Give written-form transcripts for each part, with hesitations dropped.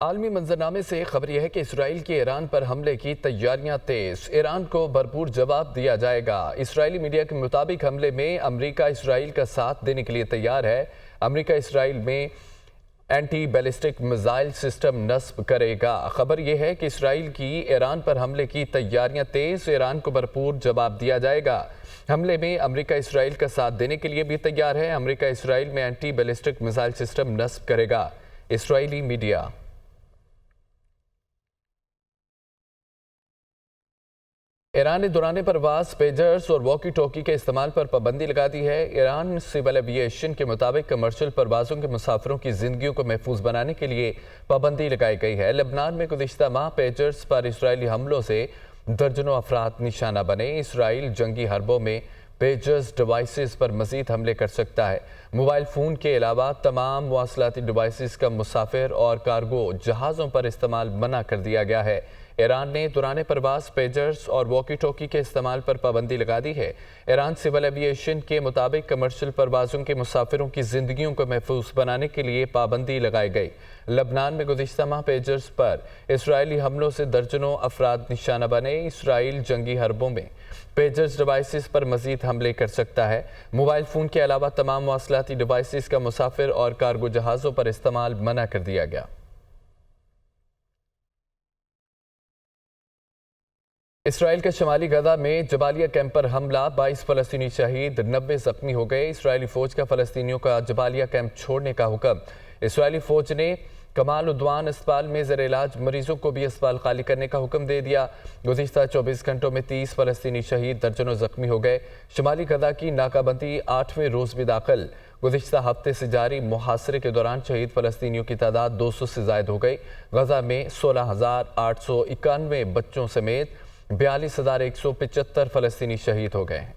عالمی منظرنامے سے خبر یہ ہے کہ اسرائیل کی ایران پر حملے کی تیاریاں تیز، ایران کو بھرپور جواب دیا جائے گا۔ اسرائیلی میڈیا کے مطابق حملے میں امریکہ اسرائیل کا ساتھ دینے کے لیے تیار ہے۔ امریکہ اسرائیل میں اینٹی بیلسٹک میزائل سسٹم نصب کرے گا۔ خبر یہ ہے کہ اسرائیل کی ایران پر حملے کی تیاریاں تیز، ایران کو بھرپور جواب دیا جائے گا۔ حملے میں امریکہ اسرائیل کا ساتھ دینے کے لیے بھی تیار ہے۔ امریکہ اسرائیل میں اینٹی بیلسٹک میزائل سسٹم نصب کرے گا۔ اسرائیلی میڈیا ایران نے دوران پرواز پیجرز اور واکی ٹوکی کے استعمال پر پابندی لگا دی ہے۔ ایران سول ایوی ایشن کے مطابق کمرشل پروازوں کے مسافروں کی زندگیوں کو محفوظ بنانے کے لیے پابندی لگائی گئی ہے۔ لبنان میں گزشتہ ماہ پیجرز پر اسرائیلی حملوں سے درجنوں افراد نشانہ بنے۔ اسرائیل جنگی حربوں میں پیجرز ڈیوائسز پر مزید حملے کر سکتا ہے۔ موبائل فون کے علاوہ تمام مواصلاتی ڈیوائسز کا مسافر اور کارگو جہازوں پر استعمال منع کر دیا گیا ہے۔ ایران نے دوران پرواز پیجرز اور واکی ٹوکی کے استعمال پر پابندی لگا دی ہے۔ ایران سول ایوی ایشن کے مطابق کمرشل پروازوں کے مسافروں کی زندگیوں کو محفوظ بنانے کے لیے پابندی لگائی گئی۔ لبنان میں گزشتہ ماہ پیجرز پر اسرائیلی حملوں سے درجنوں افراد نشانہ بنے۔ اسرائیل جنگی حربوں میں پیجرز ڈیوائسز پر مزید حملے کر سکتا ہے۔ موبائل فون کے علاوہ تمام مواصلاتی ڈیوائسز کا مسافر اور کارگو جہازوں پر استعمال منع کر دیا گیا۔ اسرائیل کے شمالی غزہ میں جبالیہ کیمپ پر حملہ، 22 فلسطینی شہید، 90 زخمی ہو گئے۔ اسرائیلی فوج کا فلسطینیوں کا جبالیہ کیمپ چھوڑنے کا حکم۔ اسرائیلی فوج نے کمال عدوان اسپتال میں زیر علاج مریضوں کو بھی اسپتال خالی کرنے کا حکم دے دیا۔ گزشتہ 24 گھنٹوں میں 30 فلسطینی شہید، درجنوں زخمی ہو گئے۔ شمالی غزہ کی ناکہ بندی 8ویں روز بھی داخل۔ گزشتہ ہفتے سے جاری محاصرے کے دوران شہید فلسطینیوں کی تعداد 200 سے زائد ہو گئی۔ غزہ میں 16,891 بچوں سمیت 42,175 فلسطینی شہید ہو گئے ہیں۔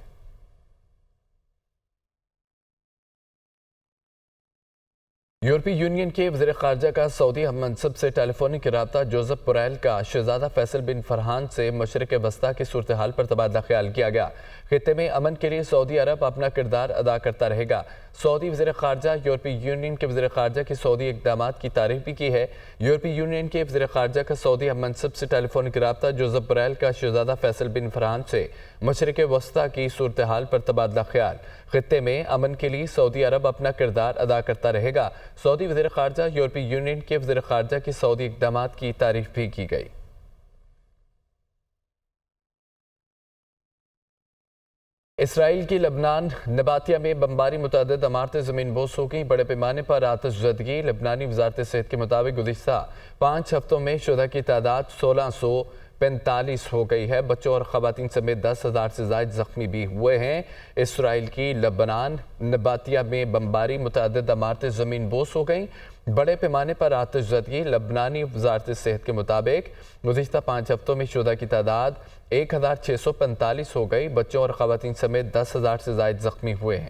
یورپی یونین کے وزیر خارجہ کا سعودی ہم منصب سے ٹیلی فونک رابطہ جوزف بوریل کا شہزادہ فیصل بن فرحان سے مشرق وسطیٰ کی صورتحال پر تبادلہ خیال کیا گیا۔ خطے میں امن کے لیے سعودی عرب اپنا کردار ادا کرتا رہے گا۔ سعودی وزیر خارجہ یورپی یونین کے وزیر خارجہ کی سعودی اقدامات کی تعریف بھی کی ہے۔ یورپی یونین کے وزیر خارجہ کا سعودی ہم منصب سے ٹیلی فونک رابطہ جوزف بوریل کا شہزادہ فیصل بن فرحان سے مشرق وسطیٰ کی صورتحال پر تبادلہ خیال۔ خطے میں امن کے لیے سعودی عرب اپنا کردار ادا کرتا رہے گا۔ سعودی وزیر خارجہ یورپی یونین کے وزیر خارجہ کی سعودی اقدامات کی تعریف بھی کی گئی۔ اسرائیل کی لبنان نباتیہ میں بمباری متعدد عمارتیں زمین بوس ہو گئیں۔ بڑے پیمانے پر آتش زدگی۔ لبنانی وزارت صحت کے مطابق گزشتہ 5 ہفتوں میں شہداء کی تعداد 1645 ہو گئی ہے۔ بچوں اور خواتین سمیت 10,000 سے زائد زخمی بھی ہوئے ہیں۔ اسرائیل کی لبنان نباتیہ میں بمباری متعدد عمارتیں زمین بوس ہو گئیں۔ بڑے پیمانے پر آتش زدگی۔ لبنانی وزارت صحت کے مطابق گزشتہ 5 ہفتوں میں شہداء کی تعداد 1,645 ہو گئی۔ بچوں اور خواتین سمیت 10,000 سے زائد زخمی ہوئے ہیں۔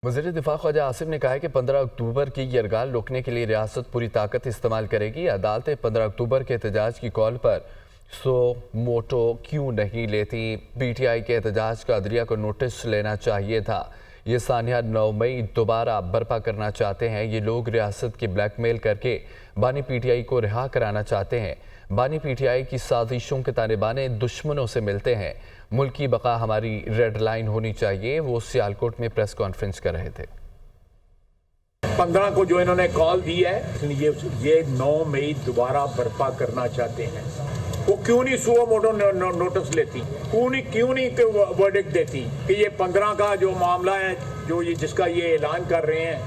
وزیر دفاع خواجہ آصف نے کہا ہے کہ 15 اکتوبر کی یرغمال روکنے کے لیے ریاست پوری طاقت استعمال کرے گی۔ عدالتیں 15 اکتوبر کے احتجاج کی کال پر سو موٹو کیوں نہیں لیتی؟ پی ٹی آئی کے احتجاج کا عدلیہ کو نوٹس لینا چاہیے تھا۔ یہ سانحہ 9 مئی دوبارہ برپا کرنا چاہتے ہیں۔ یہ لوگ ریاست کی بلیک میل کر کے بانی پی ٹی آئی کو رہا کرانا چاہتے ہیں۔ بانی پی ٹی آئی کی سازشوں کے تانے بانے دشمنوں سے ملتے ہیں۔ ملک کی بقا ہماری ریڈ لائن ہونی چاہیے۔ وہ سیالکوٹ میں پریس کانفرنس کر رہے تھے۔ 15 کو جو انہوں نے کال دی ہے، یہ 9 مئی دوبارہ برپا کرنا چاہتے ہیں۔ وہ کیوں نہیں سو موٹو نوٹس لیتی؟ کیوں نہیں ورڈکٹ دیتی کہ یہ 15 کا جو معاملہ ہے، جو جس کا یہ اعلان کر رہے ہیں،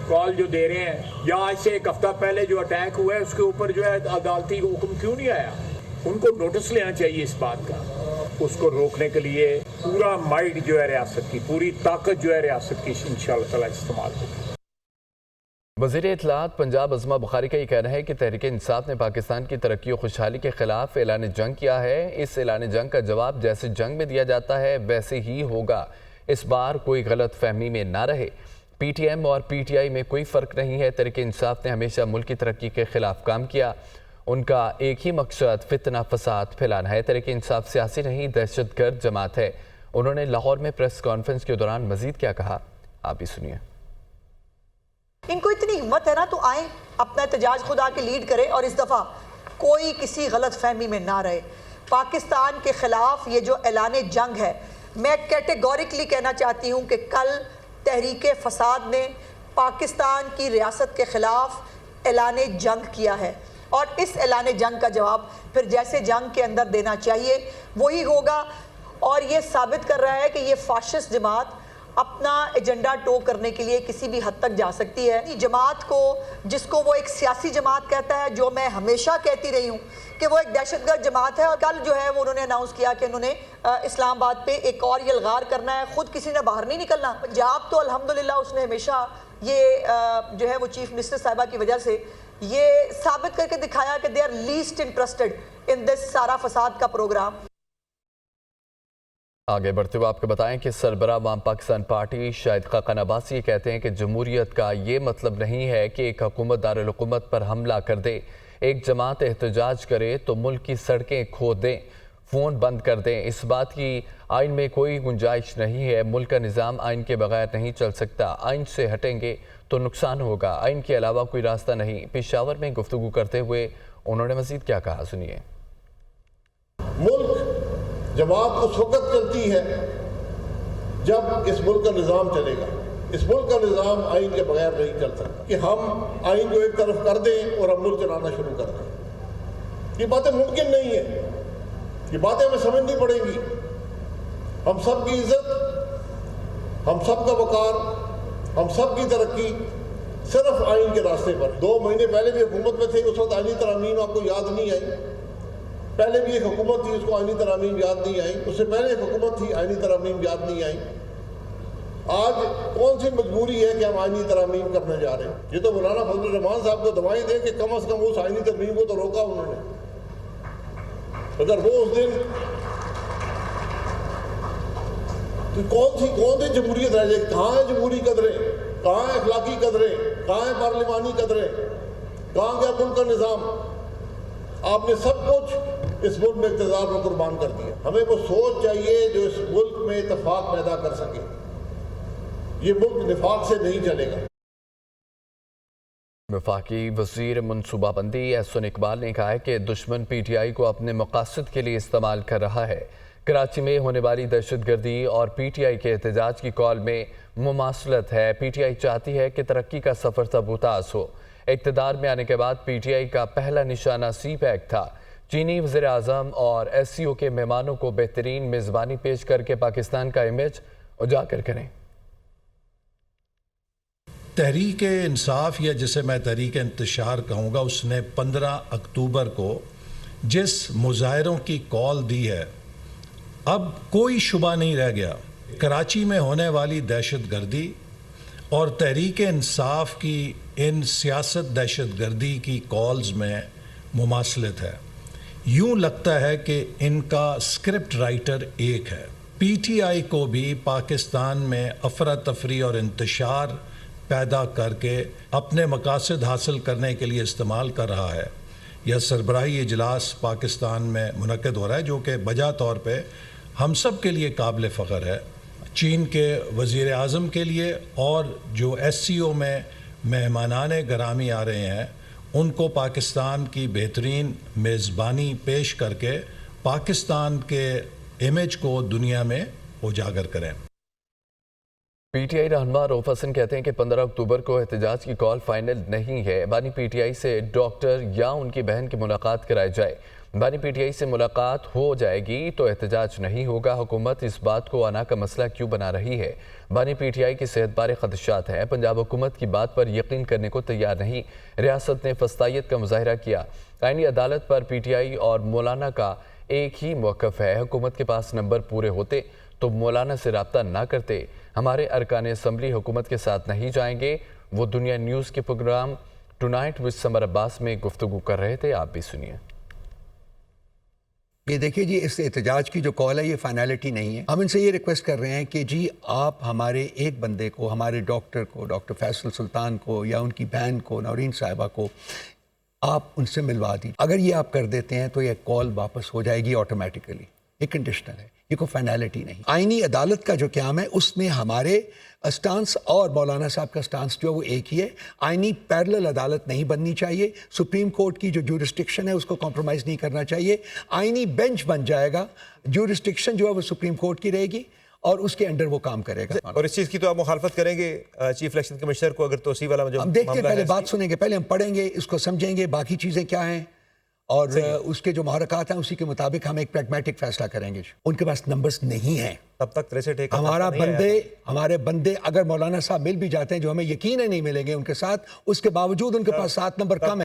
کال جو دے رہے ہیں، یا آج سے 1 ہفتہ پہلے جو اٹیک ہوا ہے اس کے اوپر جو ہے عدالتی حکم کیوں نہیں آیا؟ ان کو نوٹس لینا چاہیے اس بات کا۔ اس کو روکنے کے لیے پورا مائٹ جو ہے ریاست کی، پوری طاقت جو ہے ریاست کی انشاءاللہ تعالی استعمال ہوگی۔ وزیر اطلاعات پنجاب عظمیٰ بخاری کا یہ کہنا ہے کہ تحریک انصاف نے پاکستان کی ترقی و خوشحالی کے خلاف اعلان جنگ کیا ہے۔ اس اعلان جنگ کا جواب جیسے جنگ میں دیا جاتا ہے ویسے ہی ہوگا۔ اس بار کوئی غلط فہمی میں نہ رہے۔ پی ٹی ایم اور پی ٹی آئی میں کوئی فرق نہیں ہے۔ تحریک انصاف نے ہمیشہ ملک کی ترقی کے خلاف کام کیا۔ ان کا ایک ہی مقصد فتنہ فساد پھیلانا ہے۔ تحریک انصاف سیاسی نہیں، دہشت گرد جماعت ہے۔ انہوں نے لاہور میں پریس کانفرنس کے دوران مزید کیا کہا، آپ بھی سنیے۔ ان کو اتنی ہمت ہے نا تو آئیں اپنا احتجاج خود آ کے لیڈ کریں اور اس دفعہ کوئی کسی غلط فہمی میں نہ رہے. پاکستان کے خلاف یہ جو اعلان جنگ ہے، میں کیٹیگوریکلی کہنا چاہتی ہوں کہ کل تحریک فساد نے پاکستان کی ریاست کے خلاف اعلان جنگ کیا ہے، اور اس اعلان جنگ کا جواب پھر جیسے جنگ کے اندر دینا چاہیے وہی ہوگا. اور یہ ثابت کر رہا ہے کہ یہ فاشسٹ جماعت اپنا ایجنڈا ٹو کرنے کے لیے کسی بھی حد تک جا سکتی ہے. جماعت کو، جس کو وہ ایک سیاسی جماعت کہتا ہے، جو میں ہمیشہ کہتی رہی ہوں کہ وہ ایک دہشت گرد جماعت ہے، اور کل جو ہے وہ انہوں نے اناؤنس کیا کہ انہوں نے اسلام آباد پہ ایک اور یلغار کرنا ہے. خود کسی نے باہر نہیں نکلنا. پنجاب تو الحمدللہ اس نے ہمیشہ یہ جو ہے وہ چیف منسٹر صاحبہ کی وجہ سے یہ ثابت کر کے دکھایا کہ they are least interested in this سارا فساد کا پروگرام. آگے بڑھتے ہوئے آپ کو بتائیں کہ سربراہ عوام پاکستان پارٹی شاہد خاقان عباسی کہتے ہیں کہ جمہوریت کا یہ مطلب نہیں ہے کہ ایک حکومت دارالحکومت پر حملہ کر دے. ایک جماعت احتجاج کرے تو ملک کی سڑکیں کھود دیں، فون بند کر دیں. اس بات کی آئین میں کوئی گنجائش نہیں ہے. ملک کا نظام آئین کے بغیر نہیں چل سکتا. آئین سے ہٹیں گے تو نقصان ہوگا. آئین کے علاوہ کوئی راستہ نہیں. پشاور میں گفتگو کرتے ہوئے انہوں نے مزید کیا کہا، سنیے. ملک جماعت اس وقت چلتی ہے جب اس ملک کا نظام چلے گا. اس ملک کا نظام آئین کے بغیر نہیں چل سکتا کہ ہم آئین کو ایک طرف کر دیں اور ہم ملک چلانا شروع کر دیں. یہ باتیں ممکن نہیں ہیں. یہ باتیں ہمیں سمجھنی پڑیں گی. ہم سب کی عزت، ہم سب کا وقار، ہم سب کی ترقی صرف آئین کے راستے پر. 2 مہینے پہلے بھی حکومت میں تھے، اس وقت آئینی ترامیم آپ کو یاد نہیں آئی. پہلے بھی ایک حکومت تھی، اس کو آئینی ترامیم یاد نہیں آئی. اس سے پہلے ایک حکومت تھی، آئینی ترامیم یاد نہیں آئی. آج کون سی مجبوری ہے کہ ہم آئینی ترامیم کرنے جا رہے ہیں؟ یہ تو مولانا فضل الرحمان صاحب کو دعائیں دیں کہ کم از کم اس آئینی ترمیم کو تو روکا انہوں نے. اگر وہ اس دن تو کون سی جمہوریت رہ جائے؟ کہاں ہے جمہوری قدریں؟ کہاں ہے اخلاقی قدریں؟ کہاں ہے پارلیمانی قدریں؟ کہاں گیا ملک کا نظام؟ آپ نے سب کچھ اس ملک میں اقتدار کو قربان کر دیا. ہمیں وہ سوچ چاہیے جو اس ملک میں اتفاق پیدا کر سکے. یہ ملک نفاق سے نہیں چلے گا. وفاقی وزیر منصوبہ بندی احسن اقبال نے کہا ہے کہ دشمن پی ٹی آئی کو اپنے مقاصد کے لیے استعمال کر رہا ہے. کراچی میں ہونے والی دہشت گردی اور پی ٹی آئی کے احتجاج کی کال میں مماثلت ہے. پی ٹی آئی چاہتی ہے کہ ترقی کا سفر تبوتاز ہو. اقتدار میں آنے کے بعد پی ٹی آئی کا پہلا نشانہ سی پیک تھا. چینی وزیر اعظم اور ایس سی او کے مہمانوں کو بہترین میزبانی پیش کر کے پاکستان کا امیج اجاگر کریں. تحریک انصاف، یا جسے میں تحریک انتشار کہوں گا، اس نے 15 اکتوبر کو جس مظاہروں کی کال دی ہے، اب کوئی شبہ نہیں رہ گیا. کراچی میں ہونے والی دہشت گردی اور تحریک انصاف کی ان سیاست دہشت گردی کی کالز میں مماثلت ہے. یوں لگتا ہے کہ ان کا اسکرپٹ رائٹر ایک ہے. پی ٹی آئی کو بھی پاکستان میں افراتفری اور انتشار پیدا کر کے اپنے مقاصد حاصل کرنے کے لیے استعمال کر رہا ہے. یہ سربراہی اجلاس پاکستان میں منعقد ہو رہا ہے جو کہ بجا طور پہ ہم سب کے لیے قابل فخر ہے. چین کے وزیر اعظم کے لیے اور جو ایس سی او میں مہمانان گرامی آ رہے ہیں، ان کو پاکستان کی بہترین میزبانی پیش کر کے پاکستان کے امیج کو دنیا میں اجاگر کریں. پی ٹی آئی رہنما رؤف حسن کہتے ہیں کہ 15 اکتوبر کو احتجاج کی کال فائنل نہیں ہے. بانی پی ٹی آئی سے ڈاکٹر یا ان کی بہن کی ملاقات کرائی جائے. بانی پی ٹی آئی سے ملاقات ہو جائے گی تو احتجاج نہیں ہوگا. حکومت اس بات کو آنا کا مسئلہ کیوں بنا رہی ہے؟ بانی پی ٹی آئی کی صحت بارے خدشات ہیں. پنجاب حکومت کی بات پر یقین کرنے کو تیار نہیں. ریاست نے فسطائیت کا مظاہرہ کیا. آئینی عدالت پر پی ٹی آئی اور مولانا کا ایک ہی موقف ہے. حکومت کے پاس نمبر پورے ہوتے تو مولانا سے رابطہ نہ کرتے. ہمارے ارکان اسمبلی حکومت کے ساتھ نہیں جائیں گے. وہ دنیا نیوز کے پروگرام ٹونائٹ وذ سمر عباس میں گفتگو کر رہے تھے. آپ بھی سنیے. یہ دیکھیے جی، اس احتجاج کی جو کال ہے یہ فائنلٹی نہیں ہے. ہم ان سے یہ ریکویسٹ کر رہے ہیں کہ جی آپ ہمارے ایک بندے کو، ہمارے ڈاکٹر کو، ڈاکٹر فیصل سلطان کو یا ان کی بہن کو، نورین صاحبہ کو، آپ ان سے ملوا دیجیے. اگر یہ آپ کر دیتے ہیں تو یہ کال واپس ہو جائے گی آٹومیٹیکلی. یہ کنڈیشنل ہے, یہ کوئی فائنالٹی نہیں. آئینی عدالت کا جو قیام ہے اس میں ہمارے اسٹانس اور مولانا صاحب کا اسٹانس جو ہے وہ ایک ہی ہے. آئینی پیرلل عدالت نہیں بننی چاہیے. سپریم کورٹ کی جو جورسڈکشن ہے اس کو کمپرومائز نہیں کرنا چاہیے. آئینی بینچ بن جائے گا, جورسڈکشن جو ہے وہ سپریم کورٹ کی رہے گی اور اس کے انڈر وہ کام کرے گا. اور اس چیز کی تو آپ مخالفت کریں گے چیف الیکشن کمشنر کو اگر توسیع والا جو ہم دیکھتے ہیں, پہلے بات سنیں گے, پہلے ہم پڑھیں گے, اس کو سمجھیں گے باقی چیزیں کیا ہیں اور اس کے جو محرکات ہیں اسی کے مطابق ہم ایک پریگمیٹک فیصلہ کریں گے. ان کے پاس نمبرز نہیں ہیں تب تک ہمارے بندے اگر مولانا صاحب مل بھی جاتے ہیں جو ہمیں یقین ہے نہیں ملیں گے ان کے ساتھ, اس کے باوجود ان کے پاس 7 نمبر کم ہے.